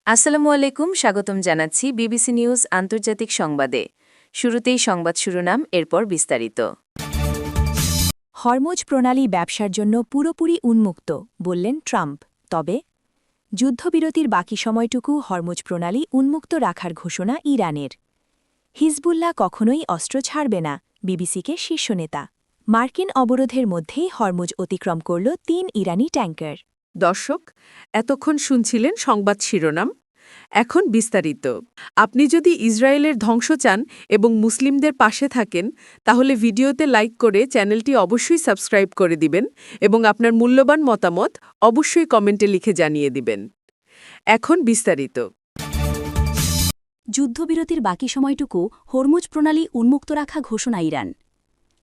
আসসালামু আলাইকুম, স্বাগতম জানাচ্ছি বিবিসি নিউজ আন্তর্জাতিক সংবাদে। শুরুতেই সংবাদ শিরোনাম, এরপর বিস্তারিত। হরমুজ প্রণালী ব্যবসার জন্য পুরোপুরি উন্মুক্ত বললেন ট্রাম্প। তবে যুদ্ধবিরতির বাকি সময়টুকু হরমুজ প্রণালী উন্মুক্ত রাখার ঘোষণা ইরানের। হিজবুল্লাহ কখনোই অস্ত্র ছাড়বে না, বিবিসিকে শীর্ষ নেতা। মার্কিন অবরোধের মধ্যেই হরমুজ অতিক্রম করল ৩ ইরানি ট্যাঙ্কার। দর্শক, এতক্ষণ শুনছিলেন সংবাদ শিরোনাম। এখন বিস্তারিত। আপনি যদি ইসরায়েলের ধ্বংস চান এবং মুসলিমদের পাশে থাকেন, তাহলে ভিডিওতে লাইক করে চ্যানেলটি অবশ্যই সাবস্ক্রাইব করে দিবেন এবং আপনার মূল্যবান মতামত অবশ্যই কমেন্টে লিখে জানিয়ে দিবেন। এখন বিস্তারিত। যুদ্ধবিরতির বাকি সময়টুকু হরমুজ প্রণালী উন্মুক্ত রাখা ঘোষণা ইরান।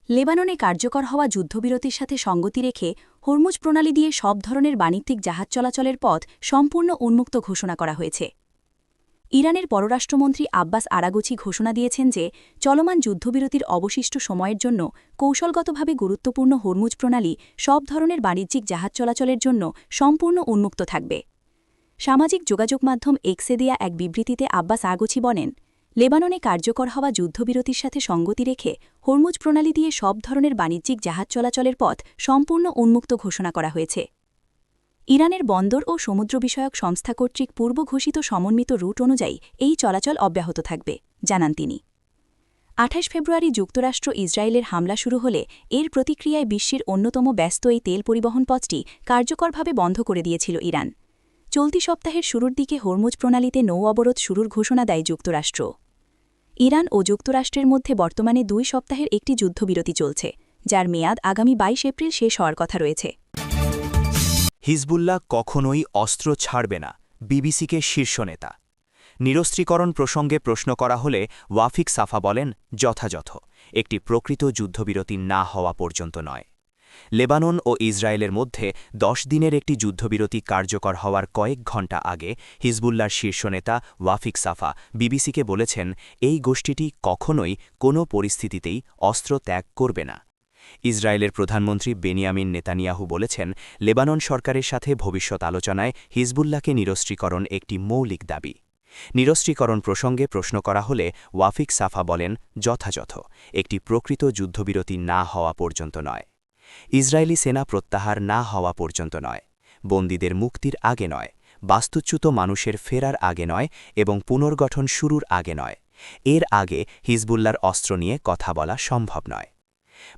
লেবাননে কার্যকর হওয়া যুদ্ধবিরতির সাথে সঙ্গতি রেখে হরমুজ প্রণালী দিয়ে সব ধরনের বাণিজ্যিক জাহাজ চলাচলের পথ সম্পূর্ণ উন্মুক্ত ঘোষণা করা হয়েছে। ইরানের পররাষ্ট্রমন্ত্রী আব্বাস আরাগচি ঘোষণা দিয়েছেন যে চলমান যুদ্ধবিরতির অবশিষ্ট সময়ের জন্য কৌশলগতভাবে গুরুত্বপূর্ণ হরমুজ প্রণালী সব ধরনের বাণিজ্যিক জাহাজ চলাচলের জন্য সম্পূর্ণ উন্মুক্ত থাকবে। সামাজিক যোগাযোগ মাধ্যম এক্সে দেয়া এক বিবৃতিতে আব্বাস আরাগচি বলেন, লেবাননে কার্যকর হওয়া যুদ্ধবিরতির সাথে সঙ্গতি রেখে হরমুজ প্রণালী দিয়ে সব ধরনের বাণিজ্যিক জাহাজ চলাচলের পথ সম্পূর্ণ উন্মুক্ত ঘোষণা করা হয়েছে। ইরানের বন্দর ও সমুদ্র বিষয়ক সংস্থা কর্তৃক পূর্ব ঘোষিত সমন্বিত রুট অনুযায়ী এই চলাচল অব্যাহত থাকবে, জানান তিনি। ২৮ ফেব্রুয়ারি যুক্তরাষ্ট্র ইসরায়েলের হামলা শুরু হলে এর প্রতিক্রিয়ায় বিশ্বের অন্যতম ব্যস্ত এই তেল পরিবহন পথটি কার্যকরভাবে বন্ধ করে দিয়েছিল ইরান। চলতি সপ্তাহের শুরুর দিকে হরমুজ প্রণালীতে নৌ অবরোধ শুরুর ঘোষণা দেয় যুক্তরাষ্ট্র। ইরান ও যুক্তরাষ্ট্রের মধ্যে বর্তমানে ২ সপ্তাহের একটি যুদ্ধবিরতি চলছে, যার মেয়াদ আগামী ২২ এপ্রিল শেষ হওয়ার কথা রয়েছে। হিজবুল্লাহ কখনোই অস্ত্র ছাড়বে না, বিবিসিকে শীর্ষ নেতা। নিরস্ত্রীকরণ প্রসঙ্গে প্রশ্ন করা হলে ওয়াফিক সাফা বলেন, যথাযথ একটি প্রকৃত যুদ্ধবিরতি না হওয়া পর্যন্ত নয়। লেবানন ও ইসরায়েলের মধ্যে ১০ দিনের একটি যুদ্ধবিরতি কার্যকর হওয়ার কয়েক ঘণ্টা আগে হিজবুল্লাহর শীর্ষ নেতা ওয়াফিক সাফা বিবিসিকে বলেছেন, এই গোষ্ঠীটি কখনোই কোনো পরিস্থিতিতেই অস্ত্র ত্যাগ করবে না। ইসরায়েলের প্রধানমন্ত্রী বেনিয়ামিন নেতানিয়াহু বলেছেন, লেবানন সরকারের সাথে ভবিষ্যৎ আলোচনায় হিজবুল্লাহকে নিরস্ত্রীকরণ একটি মৌলিক দাবি। নিরস্ত্রীকরণ প্রসঙ্গে প্রশ্ন করা হলে ওয়াফিক সাফা বলেন, যথাযথ একটি প্রকৃত যুদ্ধবিরতি না হওয়া পর্যন্ত নয়। ইসরায়েলি সেনা প্রত্যাহার না হওয়া পর্যন্ত নয়, বন্দীদের মুক্তির আগে নয়, বাস্তুচ্যুত মানুষের ফেরার আগে নয় এবং পুনর্গঠন শুরুর আগে নয়। এর আগে হিজবুল্লাহর অস্ত্র নিয়ে কথা বলা সম্ভব নয়।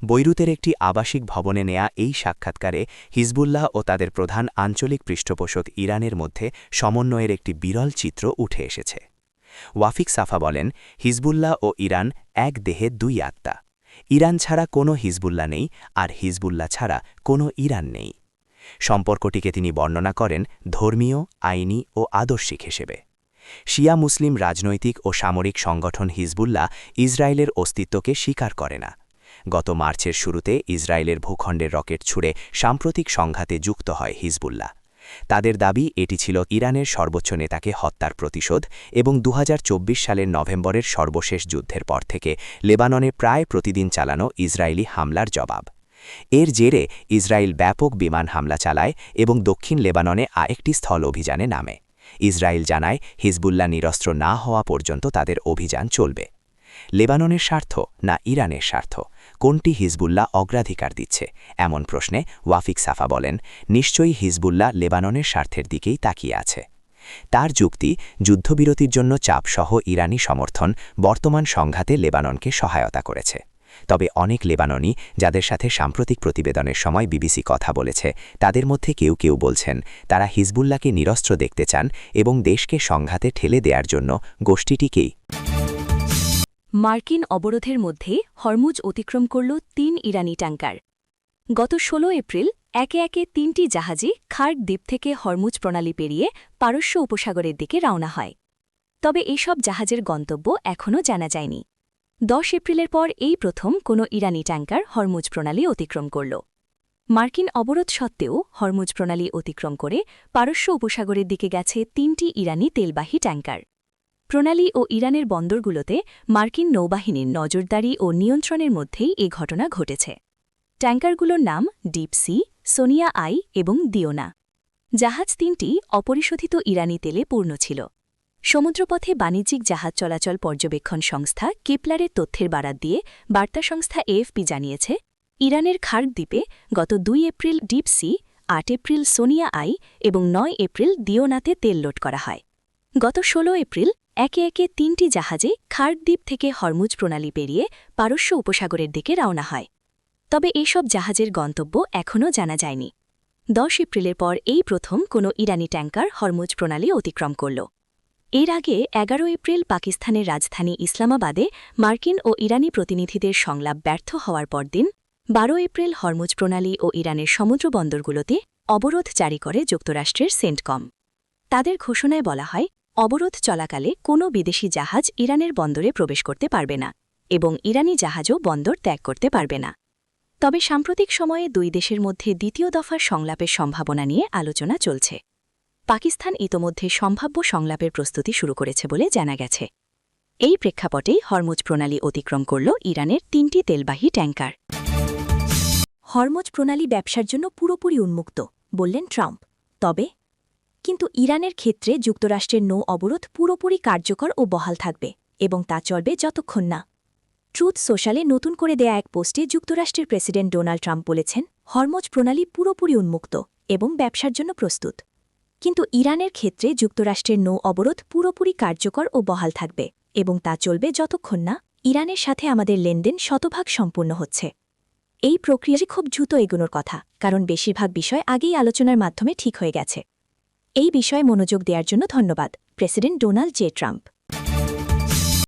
বৈরুতের একটি আবাসিক ভবনে নেয়া এই সাক্ষাৎকারে হিজবুল্লাহ ও তাদের প্রধান আঞ্চলিক পৃষ্ঠপোষক ইরানের মধ্যে সমন্বয়ের একটি বিরল চিত্র উঠে এসেছে। ওয়াফিক সাফা বলেন, হিজবুল্লাহ ও ইরান এক দেহে দুই আত্মা। ইরান ছাড়া কোনো হিজবুল্লাহ নেই, আর হিজবুল্লাহ ছাড়া কোনো ইরান নেই। সম্পর্কটিকে তিনি বর্ণনা করেন ধর্মীয়, আইনি ও আদর্শিক হিসেবে। শিয়া মুসলিম রাজনৈতিক ও সামরিক সংগঠন হিজবুল্লাহ ইসরায়েলের অস্তিত্বকে স্বীকার করে না। গত মার্চের শুরুতে ইসরায়েলের ভূখণ্ডের রকেট ছুড়ে সাম্প্রতিক সংঘাতে যুক্ত হয় হিজবুল্লাহ। তাদের দাবি এটি ছিল ইরানের সর্বোচ্চ নেতাকে হত্যার প্রতিশোধ এবং ২০২৪ সালের নভেম্বরের সর্বশেষ যুদ্ধের পর থেকে লেবাননে প্রায় প্রতিদিন চালানো ইসরায়েলি হামলার জবাব। এর জেরে ইসরায়েল ব্যাপক বিমান হামলা চালায় এবং দক্ষিণ লেবাননে আরেকটি স্থল অভিযানে নামে। ইসরায়েল জানায়, হিজবুল্লাহ নিরস্ত্র না হওয়া পর্যন্ত তাদের অভিযান চলবে। লেবাননের স্বার্থ না ইরানের স্বার্থ, কোনটি হিজবুল্লাহ অগ্রাধিকার দিচ্ছে? এমন প্রশ্নে ওয়াফিক সাফা বলেন, নিশ্চয়ই হিজবুল্লাহ লেবাননের স্বার্থের দিকেই তাকিয়ে আছে। তার যুক্তি, যুদ্ধবিরতির জন্য চাপসহ ইরানি সমর্থন বর্তমান সংঘাতে লেবাননকে সহায়তা করেছে। তবে অনেক লেবাননি যাদের সাথে সাম্প্রতিক প্রতিবেদনের সময় বিবিসি কথা বলেছে, তাদের মধ্যে কেউ কেউ বলছেন তারা হিজবুল্লাহকে নিরস্ত্র দেখতে চান এবং দেশকে সংঘাতে ঠেলে দেওয়ার জন্য গোষ্ঠীটিকেই। মার্কিন অবরোধের মধ্যে হরমুজ অতিক্রম করল ৩ ইরানি ট্যাঙ্কার। গত ১৬ এপ্রিল একে একে ৩টি জাহাজে খার্ক দ্বীপ থেকে হরমুজ প্রণালী পেরিয়ে পারস্য উপসাগরের দিকে রওনা হয়। তবে এসব জাহাজের গন্তব্য এখনও জানা যায়নি। ১০ এপ্রিলের পর এই প্রথম কোনো ইরানি ট্যাঙ্কার হরমুজ প্রণালী অতিক্রম করল। মার্কিন অবরোধ সত্ত্বেও হরমুজ প্রণালী অতিক্রম করে পারস্য উপসাগরের দিকে গেছে ৩টি ইরানি তেলবাহী ট্যাঙ্কার। প্রণালী ও ইরানের বন্দরগুলোতে মার্কিন নৌবাহিনীর নজরদারি ও নিয়ন্ত্রণের মধ্যেই এ ঘটনা ঘটেছে। ট্যাঙ্কারগুলোর নাম ডিপ সি, সোনিয়া আই এবং দিওনা। জাহাজ ৩টি অপরিশোধিত ইরানি তেলে পূর্ণ ছিল। সমুদ্রপথে বাণিজ্যিক জাহাজ চলাচল পর্যবেক্ষণ সংস্থা কেপলারের তথ্যের বারাত দিয়ে বার্তা সংস্থা এএফপি জানিয়েছে, ইরানের খার্ক দ্বীপে গত ২ April deep sea, ৮ April Sonia I এবং ৯ এপ্রিল দিওনাতে তেল লোড করা হয়। গত ১৬ এপ্রিল একে একে ৩টি জাহাজে খার্ক দ্বীপ থেকে হরমুজ প্রণালী পেরিয়ে পারস্য উপসাগরের দিকে রওনা হয়। তবে এসব জাহাজের গন্তব্য এখনও জানা যায়নি। ১০ এপ্রিলের পর এই প্রথম কোনো ইরানি ট্যাঙ্কার হরমুজ প্রণালী অতিক্রম করল। এর আগে ১১ এপ্রিল পাকিস্তানের রাজধানী ইসলামাবাদে মার্কিন ও ইরানি প্রতিনিধিদের সংলাপ ব্যর্থ হওয়ার পরদিন ১২ এপ্রিল হরমুজ প্রণালী ও ইরানের সমুদ্র বন্দরগুলোতে অবরোধ জারি করে যুক্তরাষ্ট্রের সেন্টকম। তাদের ঘোষণায় বলা হয়, অবরোধ চলাকালে কোনো বিদেশি জাহাজ ইরানের বন্দরে প্রবেশ করতে পারবে না এবং ইরানি জাহাজও বন্দর ত্যাগ করতে পারবে না। তবে সাম্প্রতিক সময়ে দুই দেশের মধ্যে দ্বিতীয় দফার সংলাপের সম্ভাবনা নিয়ে আলোচনা চলছে। পাকিস্তান ইতোমধ্যে সম্ভাব্য সংলাপের প্রস্তুতি শুরু করেছে বলে জানা গেছে। এই প্রেক্ষাপটেই হরমুজ প্রণালী অতিক্রম করল ইরানের ৩টি তেলবাহী ট্যাঙ্কার। হরমুজ প্রণালী ব্যবসার জন্য পুরোপুরি উন্মুক্ত, বললেন ট্রাম্প। কিন্তু ইরানের ক্ষেত্রে যুক্তরাষ্ট্রের নৌ অবরোধ পুরোপুরি কার্যকর ও বহাল থাকবে এবং তা চলবে যতক্ষণ না। ট্রুথ সোশ্যালে নতুন করে দেয়া এক পোস্টে যুক্তরাষ্ট্রের প্রেসিডেন্ট ডোনাল্ড ট্রাম্প বলেছেন, হরমুজ প্রণালী পুরোপুরি উন্মুক্ত এবং ব্যবসার জন্য প্রস্তুত। কিন্তু ইরানের ক্ষেত্রে যুক্তরাষ্ট্রের নৌ অবরোধ পুরোপুরি কার্যকর ও বহাল থাকবে এবং তা চলবে যতক্ষণ না ইরানের সাথে আমাদের লেনদেন শতভাগ সম্পূর্ণ হচ্ছে। এই প্রক্রিয়াটি খুব দ্রুত এগোনোর কথা, কারণ বেশিরভাগ বিষয় আগেই আলোচনার মাধ্যমে ঠিক হয়ে গেছে। এই বিষয়ে মনোযোগ দেওয়ার জন্য ধন্যবাদ, প্রেসিডেন্ট ডোনাল্ড জে ট্রাম্প।